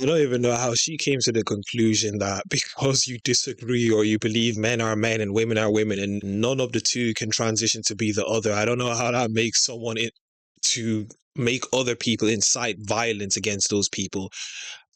I don't even know how she came to the conclusion that because you disagree or you believe men are men and women are women and none of the two can transition to be the other. I don't know how that makes someone to make other people incite violence against those people.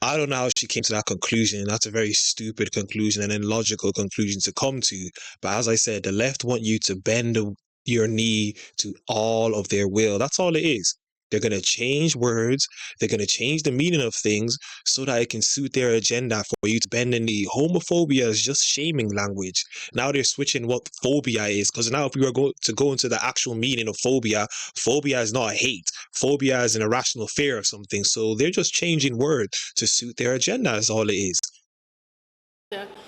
I don't know how she came to that conclusion. That's a very stupid conclusion and illogical conclusion to come to. But as I said, the left want you to bend your knee to all of their will. That's all it is. They're going to change words. They're going to change the meaning of things so that it can suit their agenda for you to bend the knee. Homophobia is just shaming language. Now they're switching what phobia is, because now if we were going to go into the actual meaning of phobia, phobia is not hate. Phobia is an irrational fear of something. So they're just changing words to suit their agenda is all it is.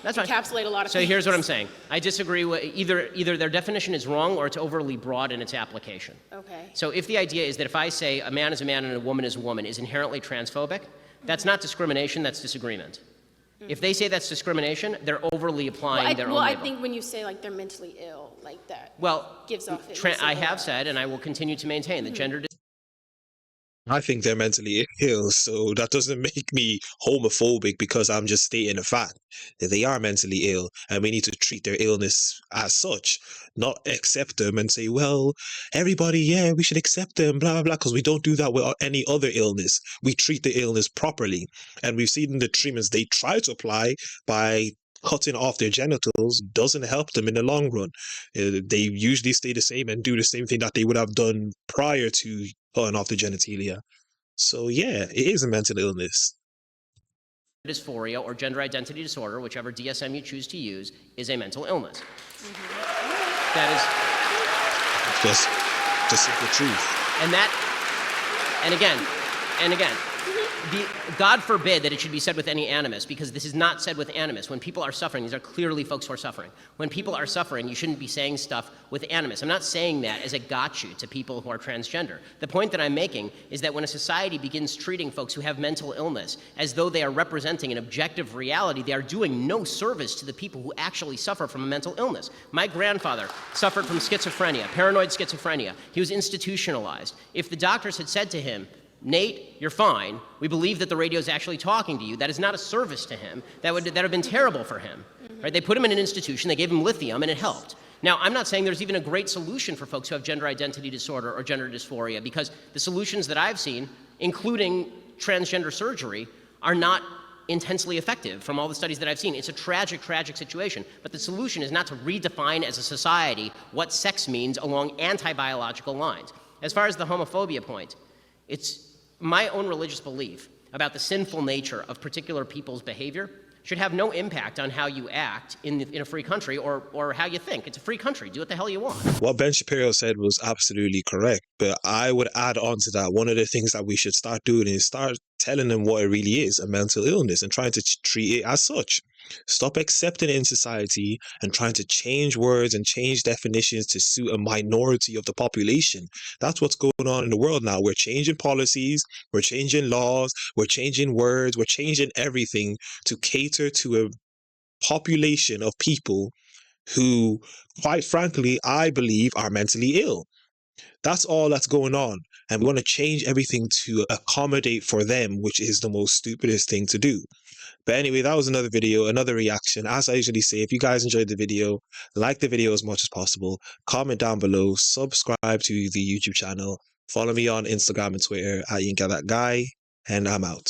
That's right. Encapsulate a lot of So things. here's what I'm saying. I disagree with either their definition is wrong or it's overly broad in its application. Okay. So if the idea is that if I say a man is a man and a woman is a woman is inherently transphobic, that's not discrimination, that's disagreement. If they say that's discrimination, they're overly applying their own Well, I label. think when you say like they're mentally ill, like that Well, gives off. I have said, and I will continue to maintain, that gender I think they're mentally ill, so that doesn't make me homophobic because I'm just stating a fact that they are mentally ill and we need to treat their illness as such, not accept them and say, well, everybody, yeah, we should accept them, blah, blah, blah, because we don't do that with any other illness. We treat the illness properly. And we've seen the treatments they try to apply by cutting off their genitals doesn't help them in the long run. They usually stay the same and do the same thing that they would have done prior to cutting off the genitalia. So yeah, it is a mental illness. dysphoria or gender identity disorder, whichever DSM you choose to use, is a mental illness. That Just the truth. and again, God forbid that it should be said with any animus, because this is not said with animus. When people are suffering, these are clearly folks who are suffering. When people are suffering, you shouldn't be saying stuff with animus. I'm not saying that as a gotcha to people who are transgender. The point that I'm making is that when a society begins treating folks who have mental illness as though they are representing an objective reality, they are doing no service to the people who actually suffer from a mental illness. My grandfather suffered from schizophrenia, paranoid schizophrenia. He was institutionalized. If the doctors had said to him, Nate, you're fine. We believe that the radio is actually talking to you. That is not a service to him. That would have been terrible for him. Right? They put him in an institution. They gave him lithium, and it helped. Now, I'm not saying there's even a great solution for folks who have gender identity disorder or gender dysphoria, because the solutions that I've seen, including transgender surgery, are not intensely effective from all the studies that I've seen. It's a tragic, tragic situation. But the solution is not to redefine as a society what sex means along anti-biological lines. As far as the homophobia point, it's my own religious belief about the sinful nature of particular people's behavior should have no impact on how you act in a free country or how you think. It's a free country. Do what the hell you want. What Ben Shapiro said was absolutely correct, but I would add on to that. One of the things that we should start doing is start telling them what it really is, a mental illness, and trying to treat it as such. Stop accepting it in society and trying to change words and change definitions to suit a minority of the population. That's what's going on in the world now. We're changing policies, we're changing laws, we're changing words, we're changing everything to cater to a population of people who, quite frankly, I believe are mentally ill. That's all that's going on. And we want to change everything to accommodate for them, which is the most stupidest thing to do. But anyway, that was another video, another reaction. As I usually say, if you guys enjoyed the video, like the video as much as possible, comment down below, subscribe to the YouTube channel, follow me on Instagram and Twitter at YinkaThatGuy, and I'm out.